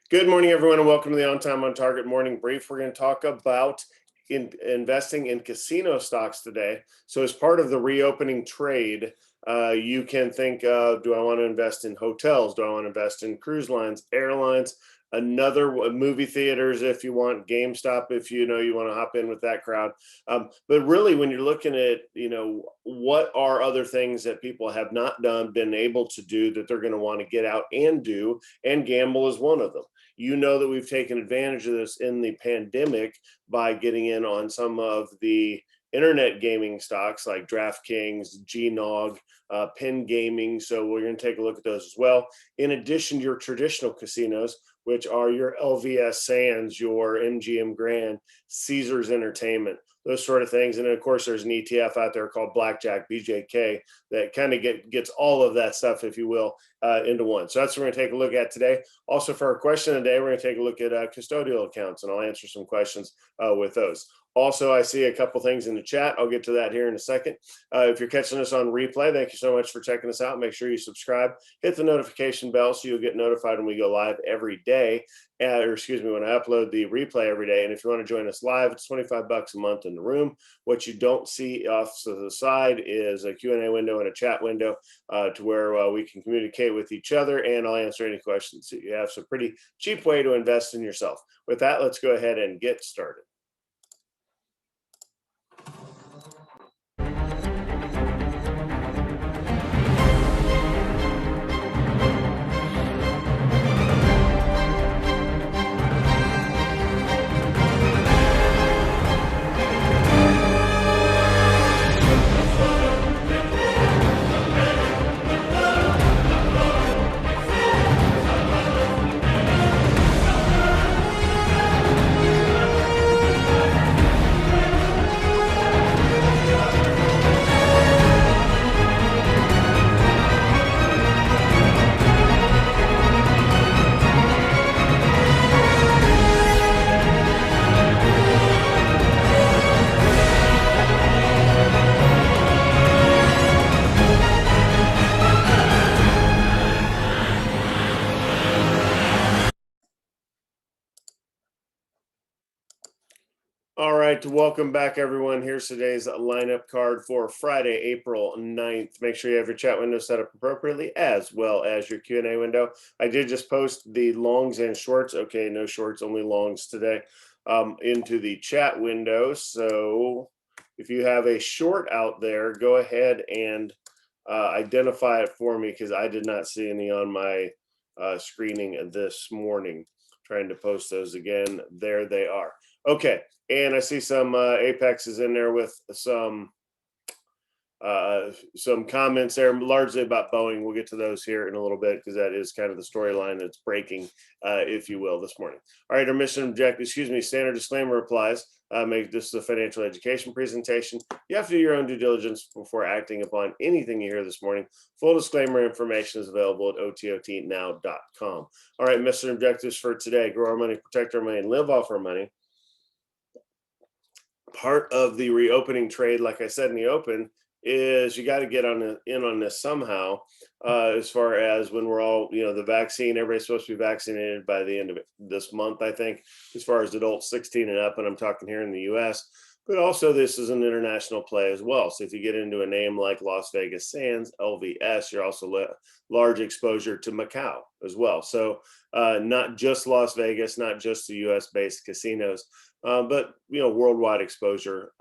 Good morning, everyone, and welcome to the On Time On Target Morning Brief. We're going to talk about investing in casino stocks today. So, as part of the reopening trade, you can think of, do I want to invest in hotels? Do I want to invest in cruise lines, airlines, movie theaters if you want, GameStop if you want to hop in with that crowd. But really, when you're looking at, what are other things that people have not been able to do that they're going to want to get out and do, and gamble is one of them. That we've taken advantage of this in the pandemic by getting in on some of the internet gaming stocks like DraftKings, GNOG, Penn Gaming. So we're going to take a look at those as well. In addition to your traditional casinos, which are your LVS Sands, your MGM Grand, Caesars Entertainment, those sort of things. And then, of course, there's an ETF out there called Blackjack, BJK, that kind of gets all of that stuff, if you will, into one. So that's what we're going to take a look at today. Also, for our question today, we're going to take a look at custodial accounts, and I'll answer some questions with those. Also, I see a couple things in the chat. I'll get to that here in a second. If you're catching us on replay, thank you so much for checking us out. Make sure you subscribe, hit the notification bell so you'll get notified when we go live every day. When I upload the replay every day. And if you want to join us live, it's $25 a month in the room. What you don't see off to the side is a Q&A window and a chat window to where we can communicate with each other, and I'll answer any questions that you have. So pretty cheap way to invest in yourself. With that, let's go ahead and get started. All right, welcome back, everyone. Here's today's lineup card for Friday, April 9th. Make sure you have your chat window set up appropriately, as well as your Q&A window. I did just post the longs and shorts. Okay, no shorts, only longs today, into the chat window. So if you have a short out there, go ahead and identify it for me, because I did not see any on my screening this morning. Trying to post those again. There they are. Okay. And I see some Apexes in there with some comments there, largely about Boeing. We'll get to those here in a little bit, because that is kind of the storyline that's breaking, if you will, this morning. All right, our mission objective, standard disclaimer applies. This is a financial education presentation. You have to do your own due diligence before acting upon anything you hear this morning. Full disclaimer information is available at ototnow.com. All right, mission objectives for today: grow our money, protect our money, and live off our money. Part of the reopening trade, like I said in the open, is you got to get in on this somehow. As far as when we're all, the vaccine, everybody's supposed to be vaccinated by the end of this month, I think, as far as adults 16 and up, and I'm talking here in the U.S. But also, this is an international play as well. So if you get into a name like Las Vegas Sands, LVS, you're also large exposure to Macau as well. So not just Las Vegas, not just the U.S.-based casinos, but worldwide exposure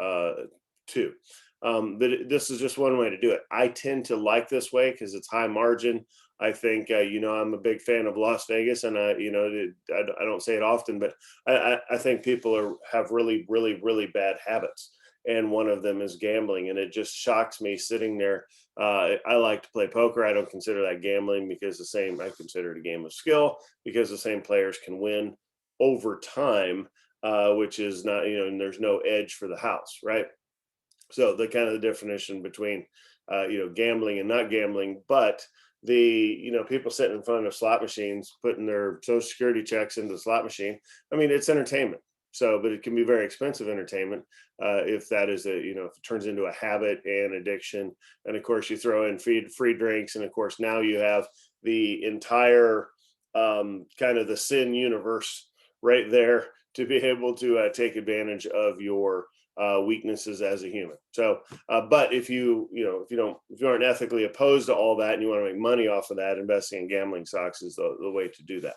too. But this is just one way to do it. I tend to like this way because it's high margin. I think I'm a big fan of Las Vegas, and I don't say it often, but I think people have really, really, really bad habits, and one of them is gambling. And it just shocks me sitting there. I like to play poker. I don't consider that gambling, because I consider it a game of skill, because the same players can win over time. Which is not, and there's no edge for the house, right? So the kind of the definition between, gambling and not gambling. But the, people sitting in front of slot machines, putting their Social Security checks into the slot machine. I mean, it's entertainment. So, but it can be very expensive entertainment if that is if it turns into a habit and addiction. And of course, you throw in free drinks, and of course now you have the entire kind of the sin universe right there to be able to take advantage of your weaknesses as a human. So, but if you aren't ethically opposed to all that and you want to make money off of that, investing in gambling stocks is the way to do that.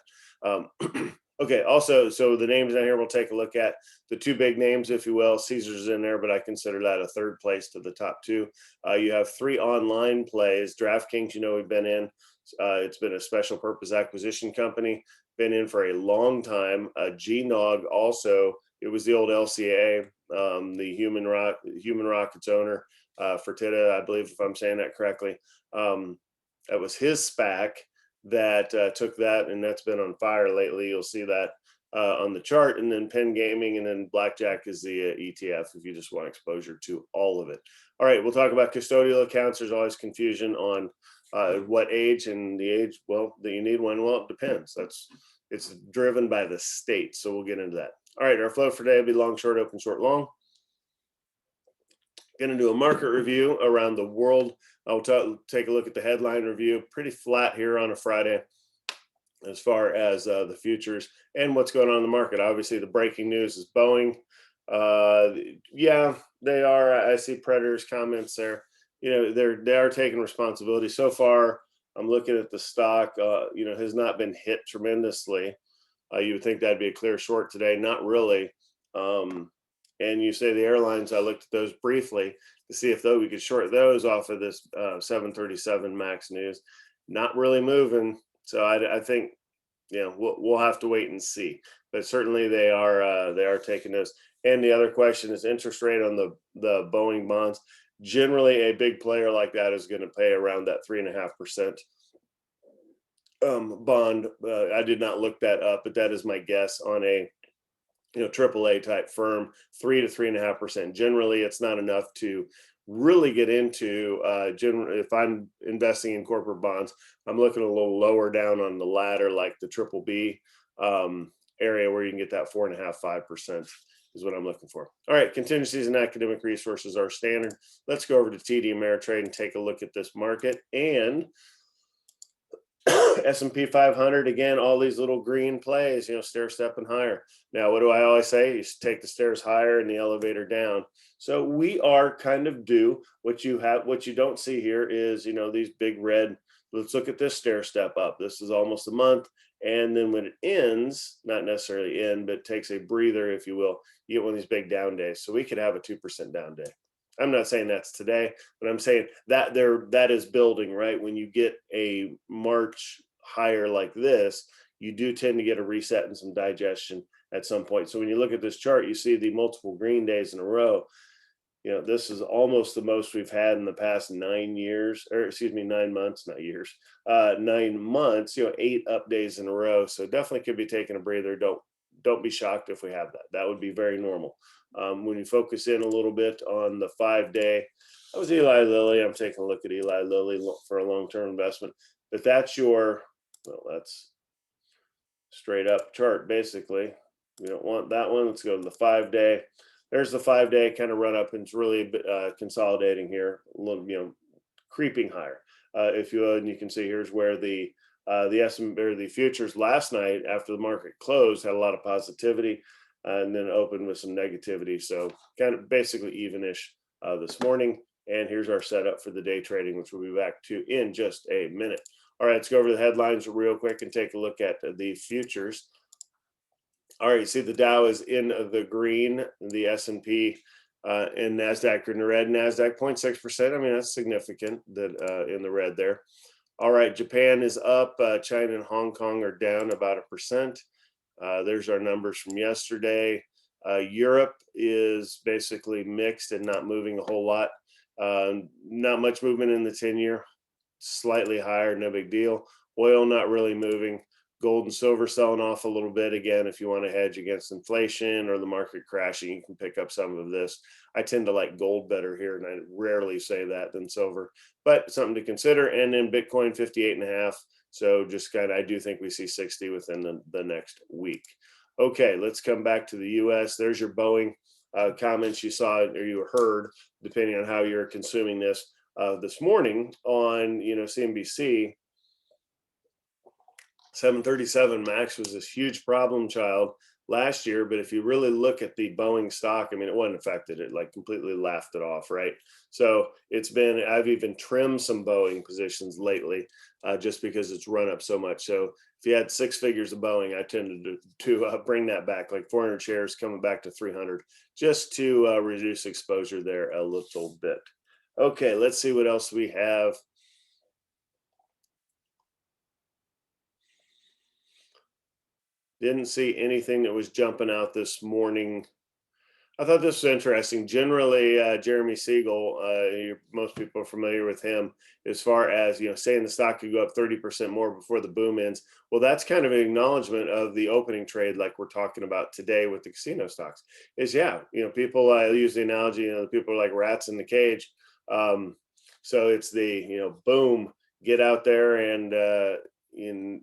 Okay. Also, so the names down here we'll take a look at the two big names, if you will. Caesar's in there, but I consider that a third place to the top two. You have three online plays. DraftKings, we've been in. It's been a special purpose acquisition company. Been in for a long time. GNOG also. It was the old LCA, the Human Rockets owner, Fertitta, I believe, if I'm saying that correctly. That was his SPAC that took that, and that's been on fire lately. You'll see that on the chart. And then Penn Gaming, and then Blackjack is the ETF if you just want exposure to all of it. All right, we'll talk about custodial accounts. There's always confusion on what age, and the age, well, that you need one. Well, it depends. It's driven by the state. So we'll get into that. All right, our flow for today will be long, short, open, short, long. Going to do a market review around the world. I'll take a look at the headline review. Pretty flat here on a Friday as far as the futures and what's going on in the market. Obviously, the breaking news is Boeing. Yeah, they are. I see Predator's comments there. They are taking responsibility. So far, I'm looking at the stock, has not been hit tremendously. You would think that'd be a clear short today. Not really. And you say the airlines, I looked at those briefly to see if we could short those off of this 737 MAX news. Not really moving. So I think, we'll have to wait and see. But certainly they are taking this. And the other question is interest rate on the Boeing bonds. Generally, a big player like that is going to pay around that 3.5% bond. I did not look that up, but that is my guess on a AAA type firm. 3 to 3.5%. Generally, it's not enough to really get into. If I'm investing in corporate bonds, I'm looking a little lower down on the ladder, like the BBB area, where you can get that 4.5-5% is what I'm looking for. All right, contingencies and academic resources are standard. Let's go over to TD Ameritrade and take a look at this market. And S&P 500, again, all these little green plays, stair stepping higher. Now, what do I always say? You take the stairs higher and the elevator down. So we are kind of due. What you don't see here is, these big red, let's look at this stair step up. This is almost a month. And then when it ends, not necessarily end, but takes a breather, if you will, you get one of these big down days. So we could have a 2% down day. I'm not saying that's today, but I'm saying that is building, right? When you get a March higher like this, you do tend to get a reset and some digestion at some point. So when you look at this chart, you see the multiple green days in a row. This is almost the most we've had in the past 9 years, or excuse me, 9 months, not years, 9 months, 8 up days in a row. So definitely could be taking a breather. Don't be shocked if we have that. That would be very normal. When you focus in a little bit on the 5-day, that was Eli Lilly. I'm taking a look at Eli Lilly for a long-term investment. But that's that's straight up chart, basically. We don't want that one. Let's go to the 5-day. There's the 5-day kind of run up, and it's really consolidating here, a little, creeping higher, if you will. And you can see here's where the S&P or the futures last night after the market closed had a lot of positivity, and then opened with some negativity. So kind of basically evenish this morning. And here's our setup for the day trading, which we'll be back to in just a minute. All right, let's go over the headlines real quick and take a look at the futures. All right, you see the Dow is in the green, the S&P and NASDAQ are in the red. NASDAQ 0.6%. I mean, that's significant that in the red there. All right, Japan is up. China and Hong Kong are down about 1%. There's our numbers from yesterday. Europe is basically mixed and not moving a whole lot. Not much movement in the 10-year, slightly higher, no big deal. Oil not really moving. Gold and silver selling off a little bit. Again, if you want to hedge against inflation or the market crashing, you can pick up some of this. I tend to like gold better here, and I rarely say that than silver, but something to consider. And then Bitcoin 58.5. So just I do think we see 60 within the next week. Okay, let's come back to the U.S. There's your Boeing comments you saw or you heard, depending on how you're consuming this morning on CNBC. 737 MAX was this huge problem child last year, but if you really look at the Boeing stock, I mean, it wasn't affected. It like completely laughed it off, right? So I've even trimmed some Boeing positions lately just because it's run up so much. So if you had six figures of Boeing, I tended to bring that back, like 400 shares coming back to 300, just to reduce exposure there a little bit. Okay, let's see what else we have. Didn't see anything that was jumping out this morning. I thought this was interesting. Generally, Jeremy Siegel, most people are familiar with him as far as, saying the stock could go up 30% more before the boom ends. Well, that's kind of an acknowledgement of the opening trade, like we're talking about today with the casino stocks. People use the analogy, the people are like rats in the cage. So it's the, boom, get out there and, in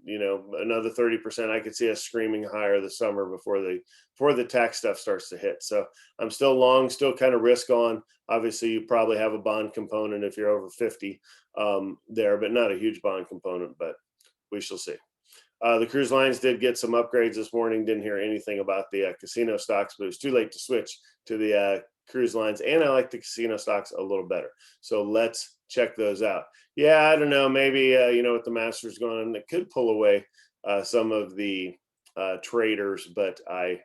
another 30%, I could see us screaming higher this summer before the tax stuff starts to hit. So I'm still long, still kind of risk on. Obviously, you probably have a bond component if you're over 50 there, but not a huge bond component, but we shall see. The cruise lines did get some upgrades this morning. Didn't hear anything about the casino stocks, but it was too late to switch to the cruise lines. And I like the casino stocks a little better. So let's check those out. Yeah, I don't know. Maybe, with the Masters going on, it could pull away some of the traders, but I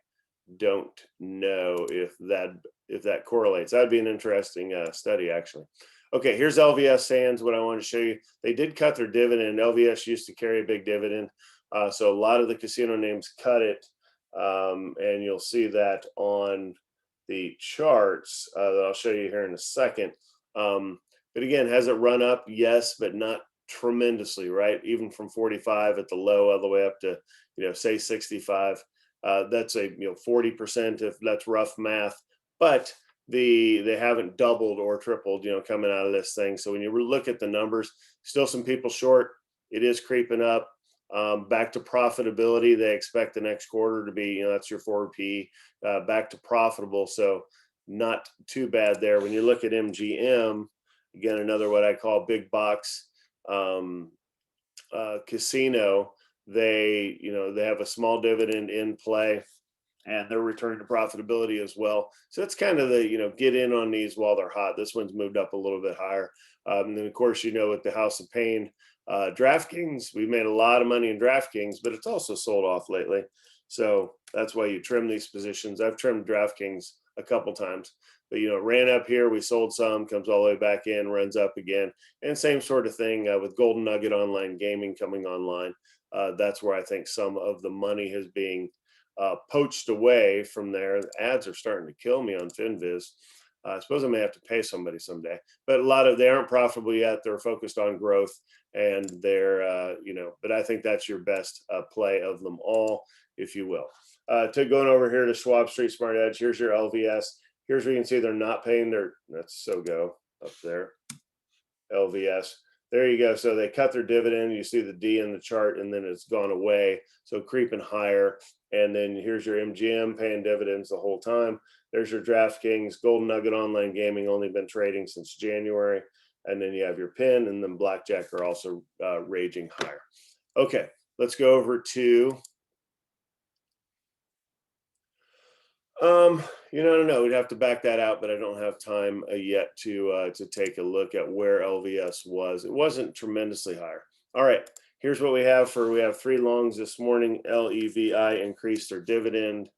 don't know if that correlates. That'd be an interesting study, actually. Okay, here's LVS Sands. What I want to show you, they did cut their dividend. LVS used to carry a big dividend, so a lot of the casino names cut it, and you'll see that on the charts that I'll show you here in a second. But again, has it run up? Yes, but not tremendously, right? Even from 45 at the low all the way up to, say 65. That's a 40% if that's rough math, but they haven't doubled or tripled, coming out of this thing. So when you look at the numbers, still some people short. It is creeping up. Back to profitability. They expect the next quarter to be, that's your forward PE, back to profitable. So not too bad there. When you look at MGM, again, another what I call big box casino, they have a small dividend in play, and they're returning to profitability as well. So it's kind of the, get in on these while they're hot. This one's moved up a little bit higher. And then, of course, with the House of Pain, DraftKings, we've made a lot of money in DraftKings, but it's also sold off lately. So that's why you trim these positions. I've trimmed DraftKings a couple times, but it ran up here, we sold some, comes all the way back in, runs up again, and same sort of thing with Golden Nugget Online Gaming coming online. That's where I think some of the money is being poached away from there. The ads are starting to kill me on FinViz. I suppose I may have to pay somebody someday, but they aren't profitable yet. They're focused on growth, and they're, but I think that's your best play of them all, if you will. To going over here to Schwab Street Smart Edge, here's your LVS. Here's where you can see they're not paying that's SOGO up there, LVS. There you go. So they cut their dividend. You see the D in the chart, and then it's gone away. So creeping higher. And then here's your MGM paying dividends the whole time. There's your DraftKings, Golden Nugget Online Gaming, only been trading since January. And then you have your PIN, and then Blackjack are also raging higher. Okay, let's go over to I don't know. We'd have to back that out, but I don't have time yet to take a look at where LVS was. It wasn't tremendously higher. All right, here's what we have we have three longs this morning. LEVI increased their dividend.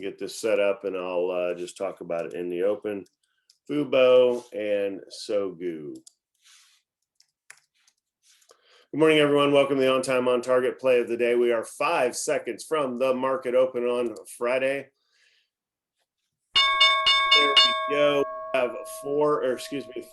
Get this set up, and I'll just talk about it in the open. Fubo and Sogu. Good morning, everyone. Welcome to the On Time On Target play of the day. We are 5 seconds from the market open on Friday. There we go. We have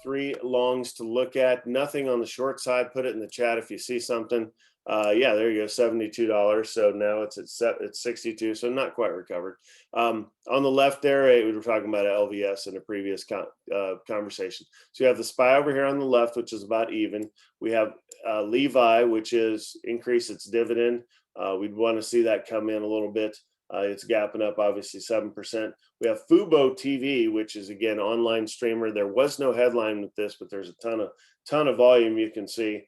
three longs to look at. Nothing on the short side. Put it in the chat if you see something. Yeah, there you go, $72. So now it's at 62, so not quite recovered. On the left there, we were talking about LVS in a previous conversation. So you have the SPY over here on the left, which is about even. We have Levi, which is increased its dividend. We'd want to see that come in a little bit. It's gapping up, obviously, 7%. We have Fubo TV, which is, again, online streamer. There was no headline with this, but there's a ton of volume you can see.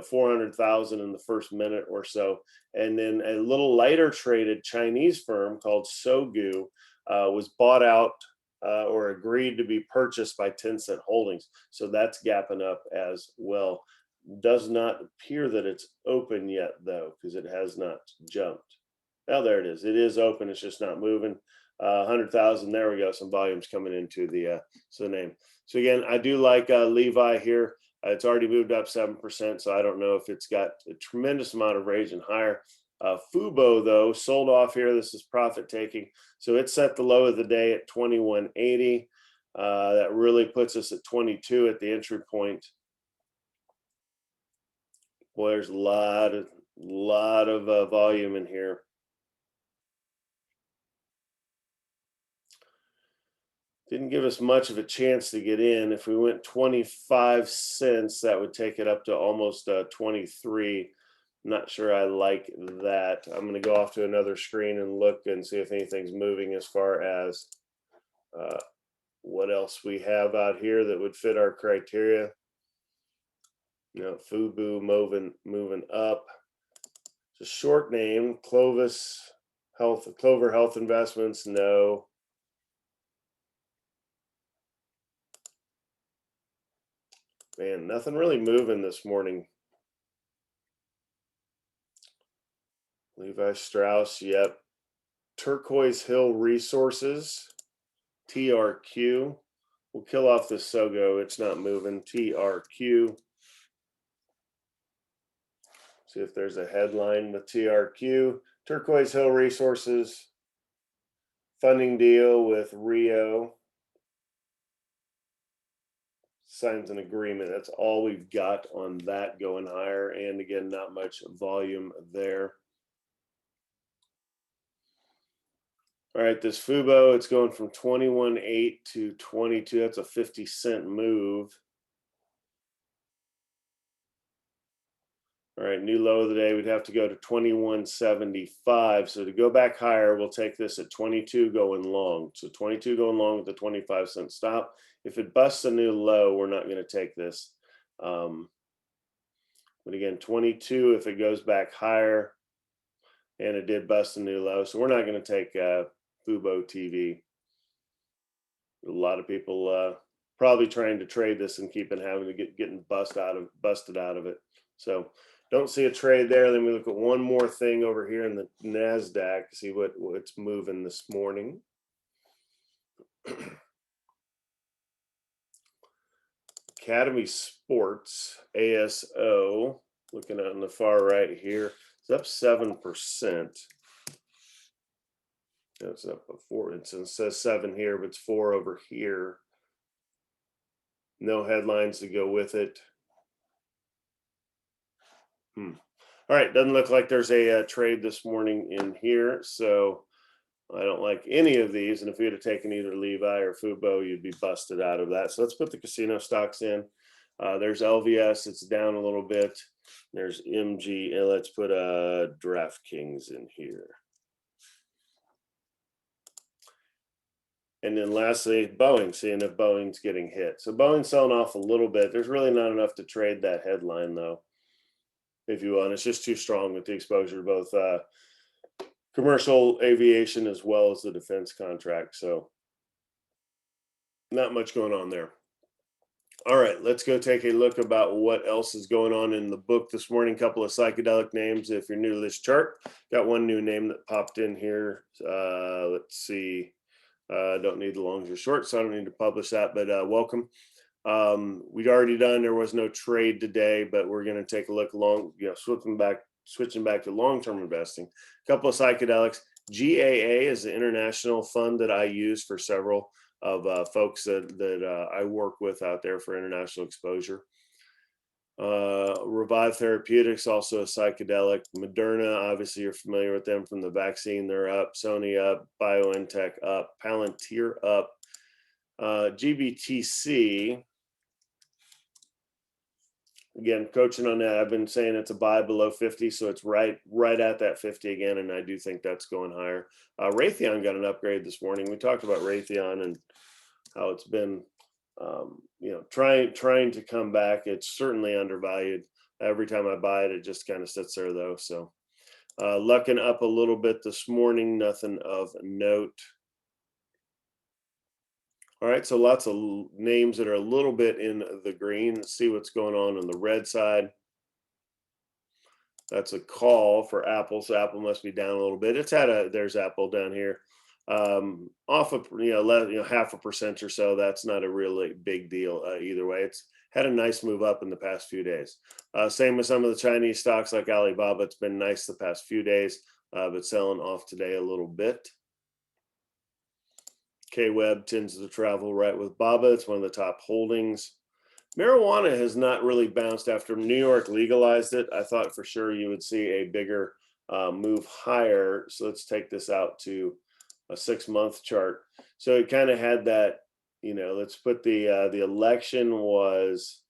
400,000 in the first minute or so. And then a little lighter traded Chinese firm called Sogu was bought out or agreed to be purchased by Tencent Holdings. So that's gapping up as well. Does not appear that it's open yet, though, because it has not jumped. Oh, there it is. It is open. It's just not moving. 100,000. There we go. Some volumes coming into the name. So again, I do like Levi here. It's already moved up 7%, so I don't know if it's got a tremendous amount of range and higher. Fubo, though, sold off here. This is profit taking. So it set the low of the day at 21.80. That really puts us at 22 at the entry point. Boy, there's a lot of volume in here. Didn't give us much of a chance to get in. If we went 25 cents, that would take it up to almost 23. Not sure I like that. I'm going to go off to another screen and look and see if anything's moving as far as what else we have out here that would fit our criteria. Fubu moving up. It's a short name. Clover Health Investments, no. Man, nothing really moving this morning. Levi Strauss, yep. Turquoise Hill Resources, TRQ. We'll kill off this Sogo. It's not moving. TRQ. See if there's a headline with TRQ. Turquoise Hill Resources. Funding deal with Rio. Signs an agreement. That's all we've got on that going higher. And again, not much volume there. All right, this Fubo, it's going from 21.8 to 22. That's a 50-cent move. All right, new low of the day, we'd have to go to 21.75. So to go back higher, we'll take this at 22 going long. So 22 going long with the 25-cent stop. If it busts a new low, we're not going to take this. But again, 22 if it goes back higher, and it did bust a new low. So we're not going to take Fubo TV. A lot of people probably trying to trade this and keeping having to getting busted out of it. So don't see a trade there. Then we look at one more thing over here in the NASDAQ, see what's moving this morning. Academy Sports, ASO, looking at on the far right here, it's up 7%. It's up 4. It says 7 here, but it's 4 over here. No headlines to go with it. All right, doesn't look like there's a trade this morning in here, so I don't like any of these. And if we had taken either Levi or Fubo, you'd be busted out of that. So let's put the casino stocks in. There's LVS, it's down a little bit. There's MG, and let's put DraftKings in here. And then lastly, Boeing, seeing if Boeing's getting hit. So Boeing's selling off a little bit. There's really not enough to trade that headline, though, if you will. And it's just too strong with the exposure to both commercial aviation as well as the defense contract. So not much going on there. All right, let's go take a look about what else is going on in the book this morning. A couple of psychedelic names. If you're new to this chart, got one new name that popped in here. Let's see. Don't need the longs or shorts, so I don't need to publish that, but welcome. We'd already done, there was no trade today, but we're going to take a look along, switching back to long-term investing. A couple of psychedelics. GAA is the international fund that I use for several of folks that I work with out there for international exposure. Revive Therapeutics, also a psychedelic. Moderna, obviously you're familiar with them from the vaccine. They're up. Sony up. BioNTech up. Palantir up. GBTC, again, coaching on that. I've been saying it's a buy below 50, so it's right at that 50 again, and I do think that's going higher. Raytheon got an upgrade this morning. We talked about Raytheon and how it's been trying to come back. It's certainly undervalued. Every time I buy it, it just kind of sits there though. So lucking up a little bit this morning, nothing of note. All right, so lots of names that are a little bit in the green. Let's see what's going on the red side. That's a call for Apple, so Apple must be down a little bit. It's had there's Apple down here, off of 0.5% or so. That's not a really big deal either way. It's had a nice move up in the past few days. Same with some of the Chinese stocks like Alibaba. It's been nice the past few days, but selling off today a little bit. K-Web tends to travel right with Baba. It's one of the top holdings. Marijuana has not really bounced after New York legalized it. I thought for sure you would see a bigger move higher. So let's take this out to a 6-month chart. So it kind of had that, let's put the election was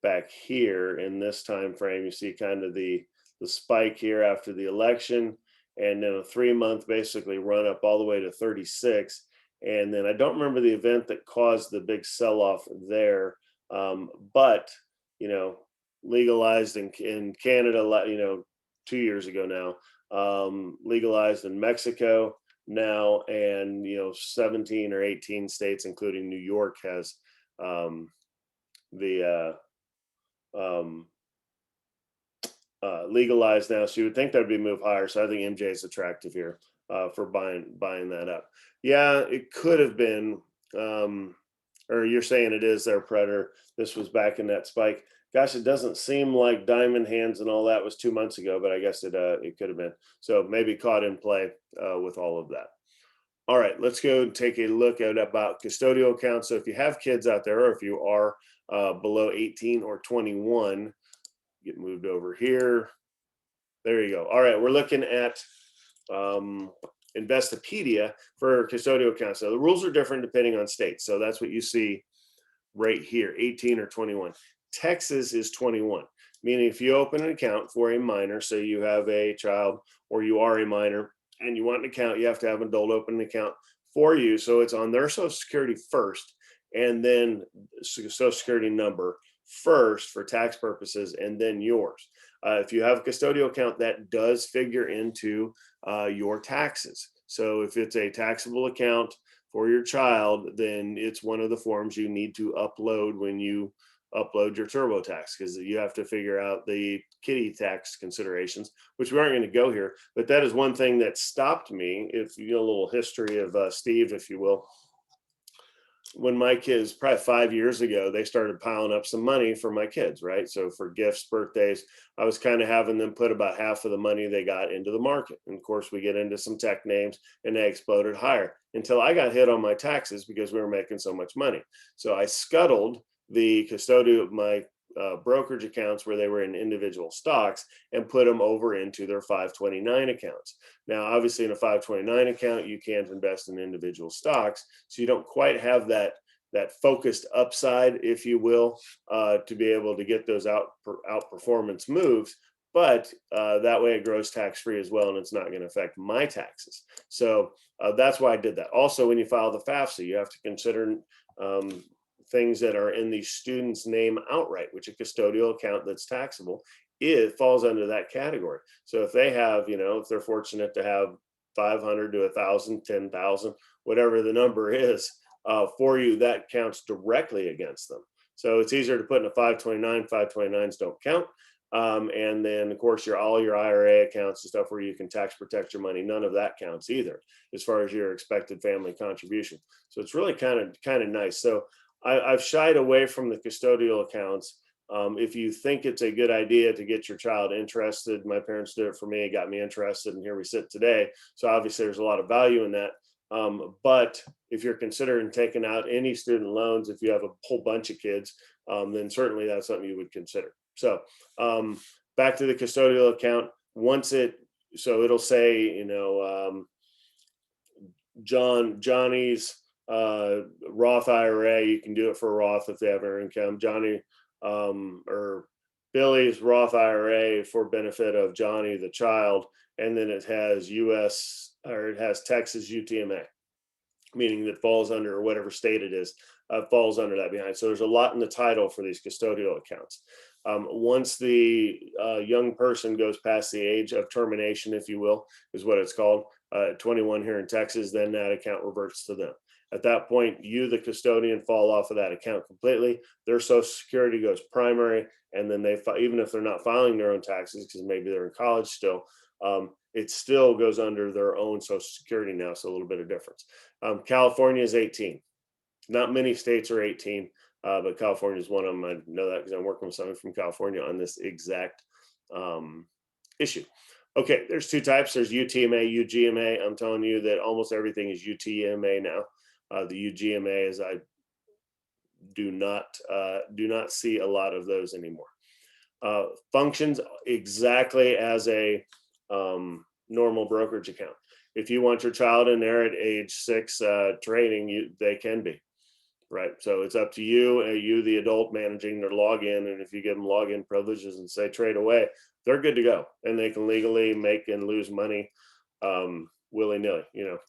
back here in this time frame. You see kind of the spike here after the election, and then a 3-month basically run up all the way to 36. And then I don't remember the event that caused the big sell-off there. But legalized in Canada, 2 years ago now, legalized in Mexico now, and 17 or 18 states, including New York, has the legalized now. So you would think that'd be a move higher. So I think MJ is attractive here for buying that up. Yeah, it could have been. Or you're saying it is their Predator. This was back in that spike. Gosh, it doesn't seem like Diamond Hands and all that was 2 months ago, but I guess it could have been. So maybe caught in play with all of that. All right, let's go and take a look at about custodial accounts. So if you have kids out there, or if you are below 18 or 21, get moved over here. There you go. All right, we're looking at Investopedia for custodial accounts. So the rules are different depending on state. So that's what you see right here, 18 or 21. Texas is 21, meaning if you open an account for a minor, say you have a child or you are a minor and you want an account, you have to have an adult open an account for you. So it's on their Social Security first, and then Social Security number first for tax purposes, and then yours. If you have a custodial account, that does figure into your taxes. So if it's a taxable account for your child, then it's one of the forms you need to upload when you upload your TurboTax, because you have to figure out the kitty tax considerations, which we aren't going to go here. But that is one thing that stopped me. If you know a little history of Steve, if you will. When my kids, probably 5 years ago, they started piling up some money for my kids, right? So for gifts, birthdays, I was kind of having them put about half of the money they got into the market. And of course, we get into some tech names and they exploded higher until I got hit on my taxes because we were making so much money. So I scuttled the custodial of my brokerage accounts where they were in individual stocks and put them over into their 529 accounts. Now, obviously in a 529 account, you can't invest in individual stocks. So you don't quite have that focused upside, if you will, to be able to get those outperformance moves. But that way it grows tax-free as well, and it's not going to affect my taxes. So that's why I did that. Also, when you file the FAFSA, you have to consider things that are in the student's name outright, which a custodial account that's taxable, it falls under that category. So if they have, if they're fortunate to have 500 to 1,000, 10,000, whatever the number is for you, that counts directly against them. So it's easier to put in a 529. 529s don't count. And then of course all your IRA accounts and stuff where you can tax protect your money, none of that counts either as far as your expected family contribution. So it's really kind of nice. So I've shied away from the custodial accounts. If you think it's a good idea to get your child interested, my parents did it for me, it got me interested, and here we sit today. So obviously there's a lot of value in that. But if you're considering taking out any student loans, if you have a whole bunch of kids, then certainly that's something you would consider. So back to the custodial account, so it'll say, Johnny's Roth IRA, you can do it for Roth if they have their income. Johnny or Billy's Roth IRA for benefit of Johnny the child, and then it has Texas UTMA, meaning that falls under, or whatever state it is, falls under that behind. So there's a lot in the title for these custodial accounts. Once the young person goes past the age of termination, if you will, is what it's called, 21 here in Texas, then that account reverts to them. At that point, you, the custodian, fall off of that account completely. Their Social Security goes primary, and then they, even if they're not filing their own taxes, because maybe they're in college still, it still goes under their own Social Security now. So a little bit of difference. California is 18. Not many states are 18, but California is one of them. I know that because I'm working with someone from California on this exact issue. Okay, there's two types. There's UTMA, UGMA. I'm telling you that almost everything is UTMA now. The UGMA is I do not see a lot of those anymore. Functions exactly as a normal brokerage account. If you want your child in there at age 6 trading, they can be, right? So it's up to you, you the adult, managing their login, and if you give them login privileges and say trade away, they're good to go, and they can legally make and lose money willy-nilly,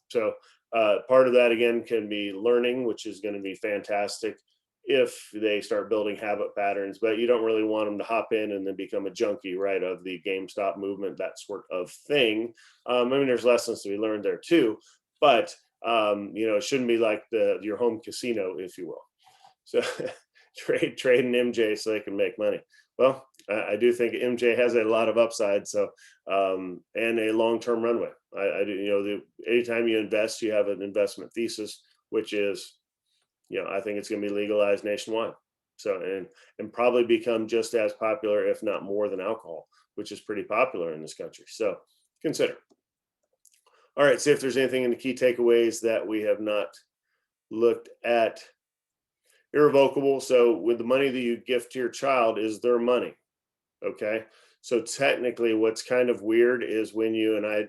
So part of that again can be learning, which is going to be fantastic if they start building habit patterns, but you don't really want them to hop in and then become a junkie, right, of the GameStop movement, that sort of thing. I mean, there's lessons to be learned there too, but it shouldn't be like your home casino, if you will. So trade an MJ so they can make money. Well, I do think MJ has a lot of upside, so and a long-term runway. I do, anytime you invest, you have an investment thesis, which is, I think it's going to be legalized nationwide. So, and probably become just as popular, if not more than alcohol, which is pretty popular in this country. So consider. All right, see if there's anything in the key takeaways that we have not looked at. Irrevocable. So with the money that you gift to your child is their money. Okay. So technically what's kind of weird is when you, and I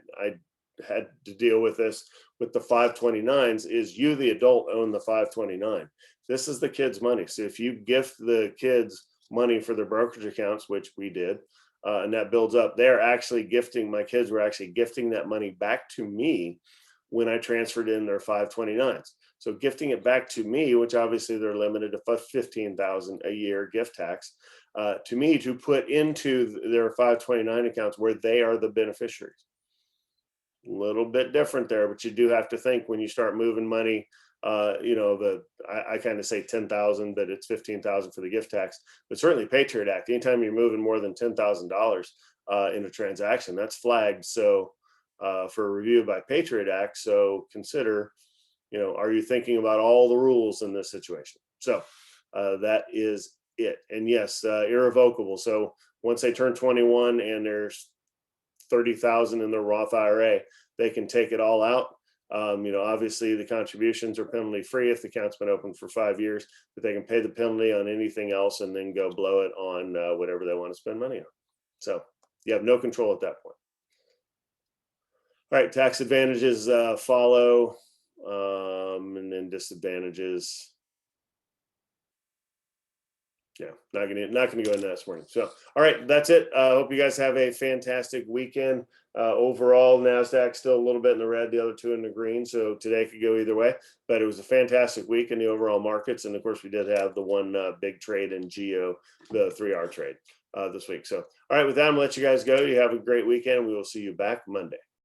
had to deal with this with the 529s, is you, the adult, own the 529. This is the kids' money. So if you gift the kids money for their brokerage accounts, which we did, and that builds up, they're actually gifting, my kids were actually gifting that money back to me when I transferred in their 529s. So gifting it back to me, which obviously they're limited to $15,000 a year gift tax, to me to put into their 529 accounts where they are the beneficiaries. A little bit different there, but you do have to think when you start moving money, I kind of say 10,000, but it's 15,000 for the gift tax, but certainly Patriot Act, anytime you're moving more than $10,000 in a transaction, that's flagged. So for review by Patriot Act. So consider, are you thinking about all the rules in this situation? So that is it. And yes, irrevocable. So once they turn 21 and there's 30,000 in their Roth IRA, they can take it all out. Obviously the contributions are penalty free if the account's been open for 5 years, but they can pay the penalty on anything else and then go blow it on whatever they want to spend money on. So you have no control at that point. All right, tax advantages follow, and then disadvantages. Yeah, not gonna go into that this morning. So, all right, that's it. Hope you guys have a fantastic weekend. Overall, NASDAQ still a little bit in the red, the other two in the green. So today could go either way, but it was a fantastic week in the overall markets. And of course, we did have the one big trade in Geo, the 3R trade this week. So, all right, with that, I'm gonna let you guys go. You have a great weekend. We will see you back Monday.